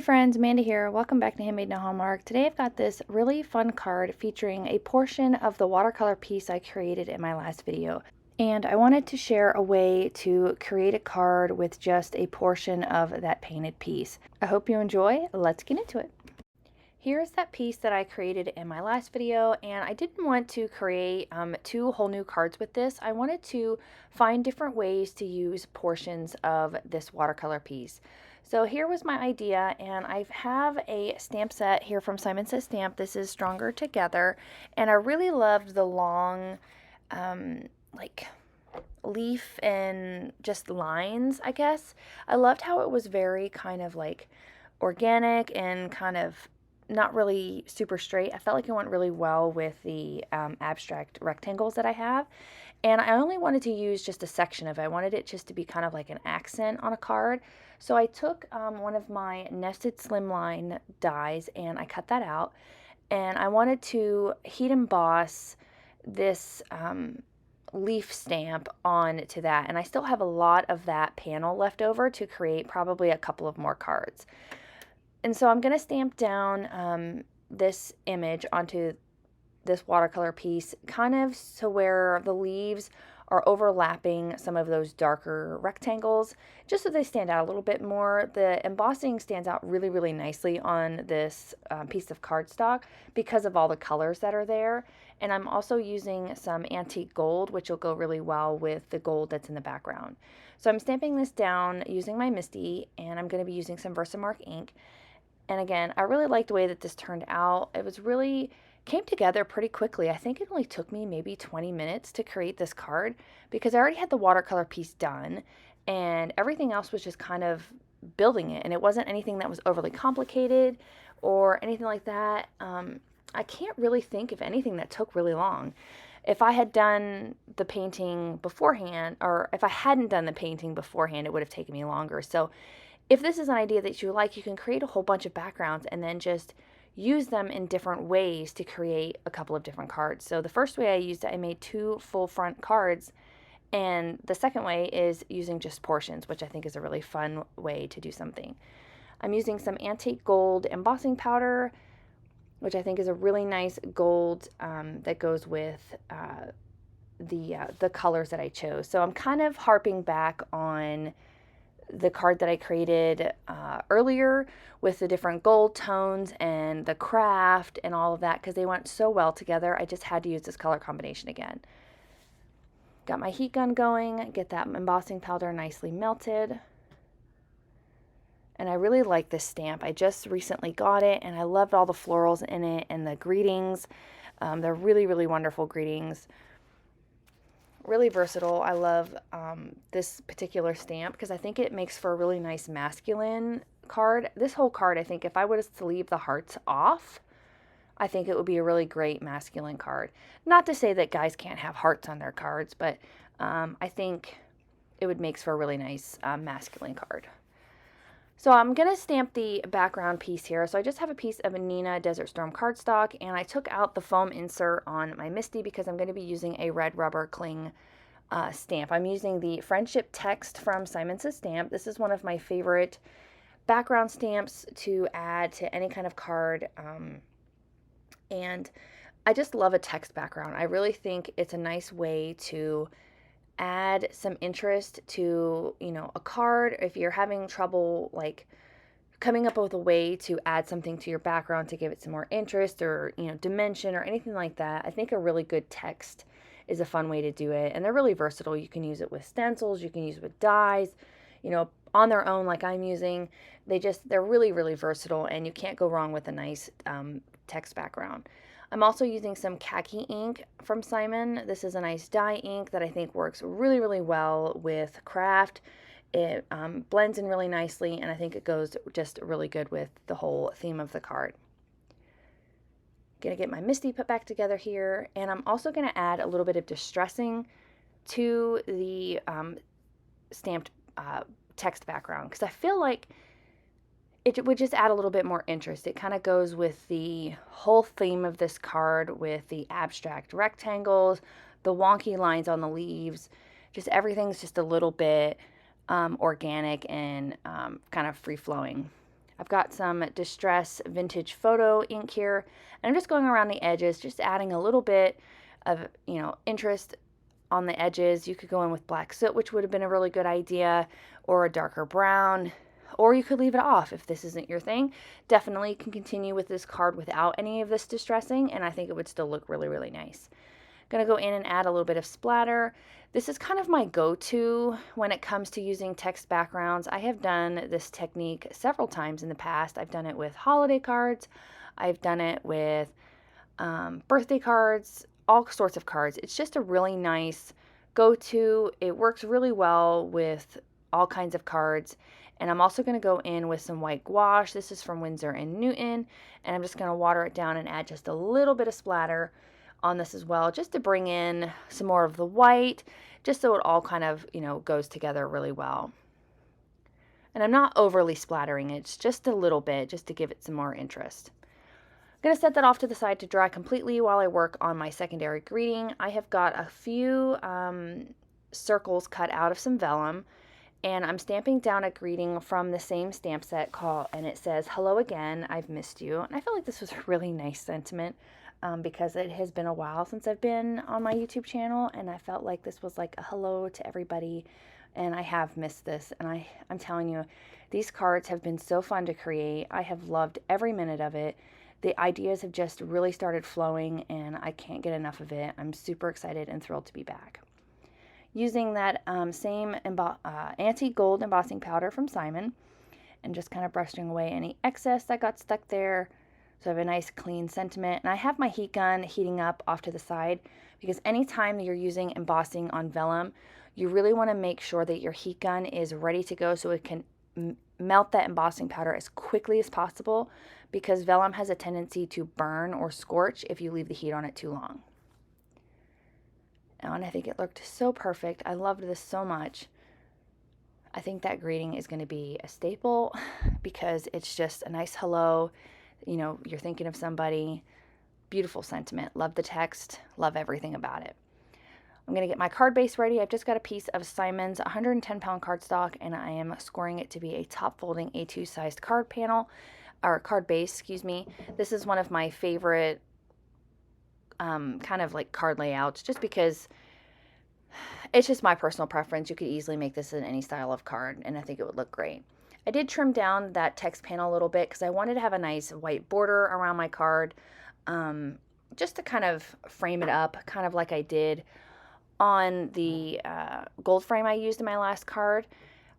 Hey friends, Amanda here. Welcome back to Handmade No Hallmark. Today I've got this really fun card featuring a portion of the watercolor piece I created in my last video. And I wanted to share a way to create a card with just a portion of that painted piece. I hope you enjoy. Let's get into it. Here's that piece that I created in my last video, and I didn't want to create two whole new cards with this. I wanted to find different ways to use portions of this watercolor piece. So here was my idea, and I have a stamp set here from Simon Says Stamp. This is Stronger Together, and I really loved the long like leaf and just lines, I guess. I loved how it was very kind of like organic and kind of not really super straight. I felt like it went really well with the abstract rectangles that I have. And I only wanted to use just a section of it. I wanted it just to be kind of like an accent on a card. So I took one of my nested slimline dies and I cut that out. And I wanted to heat emboss this leaf stamp onto that. And I still have a lot of that panel left over to create probably a couple of more cards. And so I'm going to stamp down this image onto this watercolor piece, kind of so where the leaves are overlapping some of those darker rectangles, just so they stand out a little bit more. The embossing stands out really, really nicely on this piece of cardstock because of all the colors that are there. And I'm also using some antique gold, which will go really well with the gold that's in the background. So I'm stamping this down using my Misty, and I'm going to be using some Versamark ink. And again, I really liked the way that this turned out. It was really came together pretty quickly. I think it only took me maybe 20 minutes to create this card because I already had the watercolor piece done and everything else was just kind of building it. And it wasn't anything that was overly complicated or anything like that. I can't really think of anything that took really long. If I had done the painting beforehand, or if I hadn't done the painting beforehand, it would have taken me longer. So if this is an idea that you like, you can create a whole bunch of backgrounds and then just use them in different ways to create a couple of different cards. So the first way I used it, I made two full front cards, and the second way is using just portions, which I think is a really fun way to do something. I'm using some antique gold embossing powder, which I think is a really nice gold that goes with the colors that I chose. So I'm kind of harping back on the card that I created earlier with the different gold tones and the craft and all of that because they went so well together. I just had to use this color combination again. Got my heat gun going, get that embossing powder nicely melted. And I really like this stamp. I just recently got it and I loved all the florals in it and the greetings. They're really, really wonderful greetings. Really versatile. I love this particular stamp because I think it makes for a really nice masculine card. This whole card, I think if I was to leave the hearts off, I think it would be a really great masculine card. Not to say that guys can't have hearts on their cards, but I think it would make for a really nice masculine card. So I'm going to stamp the background piece here. So I just have a piece of a Neenah Desert Storm cardstock, and I took out the foam insert on my Misty because I'm going to be using a red rubber cling stamp. I'm using the Friendship Text from Simon Says Stamp. This is one of my favorite background stamps to add to any kind of card. And I just love a text background. I really think it's a nice way to add some interest to, you know, a card. If you're having trouble like coming up with a way to add something to your background to give it some more interest or, you know, dimension or anything like that, I think a really good text is a fun way to do it. And they're really versatile. You can use it with stencils, you can use it with dies, you know, on their own like I'm using. They're really, really versatile, and you can't go wrong with a nice text background. I'm also using some khaki ink from Simon. This is a nice dye ink that I think works really, really well with craft. It blends in really nicely, and I think it goes just really good with the whole theme of the card. Gonna get my Misty put back together here, and I'm also gonna add a little bit of distressing to the stamped text background because I feel like it would just add a little bit more interest. It kind of goes with the whole theme of this card with the abstract rectangles, the wonky lines on the leaves, just everything's just a little bit organic and kind of free-flowing. I've got some Distress Vintage Photo ink here, and I'm just going around the edges, just adding a little bit of, interest on the edges. You could go in with black soot, which would have been a really good idea, or a darker brown, or you could leave it off if this isn't your thing. Definitely can continue with this card without any of this distressing, and I think it would still look really, really nice. Going to go in and add a little bit of splatter. This is kind of my go-to when it comes to using text backgrounds. I have done this technique several times in the past. I've done it with holiday cards. I've done it with birthday cards, all sorts of cards. It's just a really nice go-to. It works really well with all kinds of cards. And I'm also going to go in with some white gouache. This is from Winsor & Newton. And I'm just going to water it down and add just a little bit of splatter on this as well, just to bring in some more of the white, just so it all kind of, goes together really well. And I'm not overly splattering it, it's just a little bit, just to give it some more interest. I'm going to set that off to the side to dry completely while I work on my secondary greeting. I have got a few circles cut out of some vellum, and I'm stamping down a greeting from the same stamp set and it says, "Hello again, I've missed you." And I felt like this was a really nice sentiment. Because it has been a while since I've been on my YouTube channel, and I felt like this was like a hello to everybody, and I have missed this. And I'm telling you, these cards have been so fun to create. I have loved every minute of it. The ideas have just really started flowing, and I can't get enough of it. I'm super excited and thrilled to be back. Using that same anti-gold embossing powder from Simon, and just kind of brushing away any excess that got stuck there. So I have a nice clean sentiment, and I have my heat gun heating up off to the side, because anytime you're using embossing on vellum, you really want to make sure that your heat gun is ready to go so it can melt that embossing powder as quickly as possible, because vellum has a tendency to burn or scorch if you leave the heat on it too long. And I think it looked so perfect. I loved this so much. I think that greeting is going to be a staple, because it's just a nice hello. You're thinking of somebody. Beautiful sentiment. Love the text. Love everything about it. I'm going to get my card base ready. I've just got a piece of Simon's 110-pound cardstock, and I am scoring it to be a top-folding A2 sized card base, excuse me. This is one of my favorite kind of like card layouts, just because it's just my personal preference. You could easily make this in any style of card, and I think it would look great. I did trim down that text panel a little bit because I wanted to have a nice white border around my card, just to kind of frame it up, kind of like I did on the gold frame I used in my last card.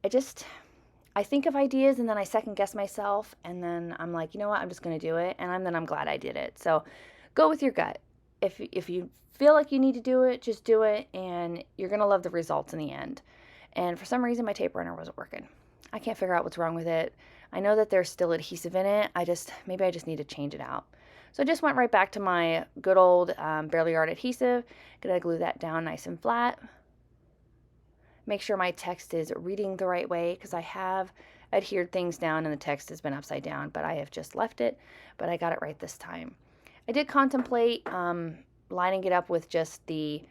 I think of ideas, and then I second guess myself, and then I'm like, you know what, I'm just going to do it, and then I'm glad I did it. So go with your gut. If you feel like you need to do it, just do it, and you're going to love the results in the end. And for some reason, my tape runner wasn't working. I can't figure out what's wrong with it. I know that there's still adhesive in it. Maybe I just need to change it out. So I just went right back to my good old Barely Art adhesive. Gonna glue that down nice and flat. Make sure my text is reading the right way, because I have adhered things down and the text has been upside down, but I have just left it, but I got it right this time. I did contemplate lining it up with just the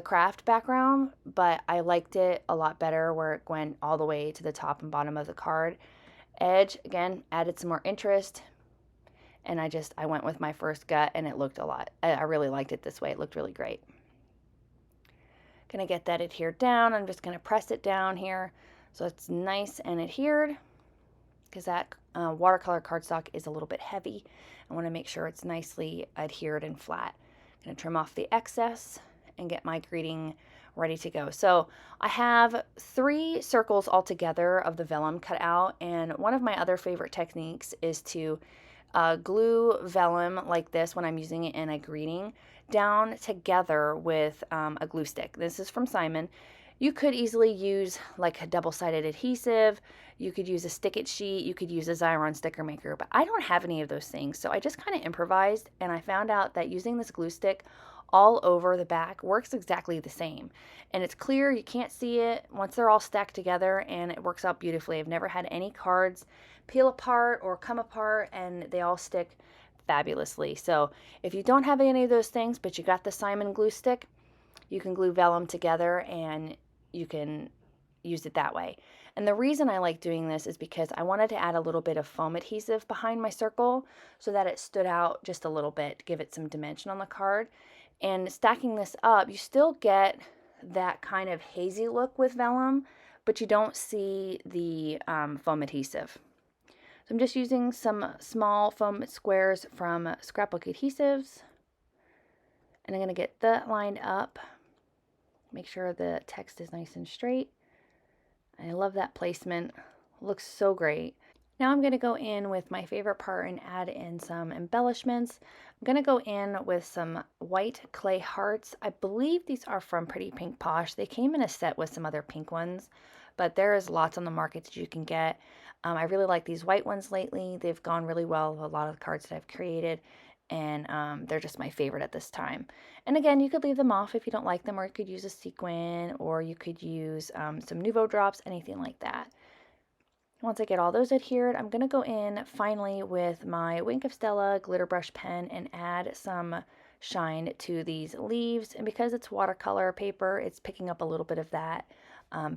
craft background, but I liked it a lot better where it went all the way to the top and bottom of the card. Edge, again, added some more interest, and I went with my first gut, and it looked a lot. I really liked it this way. It looked really great. Gonna get that adhered down. I'm just gonna press it down here so it's nice and adhered, because that watercolor cardstock is a little bit heavy. I want to make sure it's nicely adhered and flat. I'm gonna trim off the excess and get my greeting ready to go. So I have 3 circles altogether of the vellum cut out, and one of my other favorite techniques is to glue vellum like this when I'm using it in a greeting down together with a glue stick. This is from Simon. You could easily use like a double-sided adhesive. You could use a stick-it sheet. You could use a Xyron sticker maker, but I don't have any of those things. So I just kind of improvised, and I found out that using this glue stick all over the back works exactly the same. And it's clear, you can't see it once they're all stacked together, and it works out beautifully. I've never had any cards peel apart or come apart, and they all stick fabulously. So if you don't have any of those things, but you got the Simon glue stick, you can glue vellum together, and you can use it that way. And the reason I like doing this is because I wanted to add a little bit of foam adhesive behind my circle so that it stood out just a little bit to give it some dimension on the card. And stacking this up, you still get that kind of hazy look with vellum, but you don't see the foam adhesive. So I'm just using some small foam squares from Scrapbook Adhesives, and I'm going to get that lined up. Make sure the text is nice and straight. I love that placement. Looks so great. Now I'm going to go in with my favorite part and add in some embellishments. I'm going to go in with some white clay hearts. I believe these are from Pretty Pink Posh. They came in a set with some other pink ones, but there is lots on the market that you can get. I really like these white ones lately. They've gone really well with a lot of the cards that I've created, and they're just my favorite at this time. And again, you could leave them off if you don't like them, or you could use a sequin, or you could use some Nuvo drops, anything like that. Once I get all those adhered, I'm going to go in finally with my Wink of Stella glitter brush pen and add some shine to these leaves. And because it's watercolor paper, it's picking up a little bit of that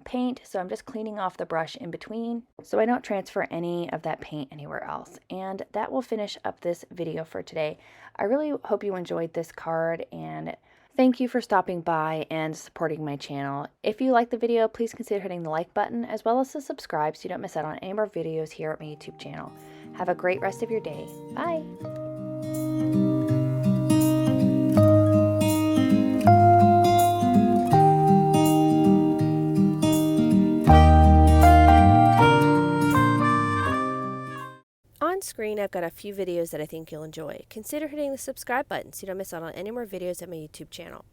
paint. So I'm just cleaning off the brush in between so I don't transfer any of that paint anywhere else. And that will finish up this video for today. I really hope you enjoyed this card, and thank you for stopping by and supporting my channel. If you like the video, please consider hitting the like button as well as to subscribe so you don't miss out on any more videos here at my YouTube channel. Have a great rest of your day. Bye! On screen, I've got a few videos that I think you'll enjoy. Consider hitting the subscribe button so you don't miss out on any more videos at my YouTube channel.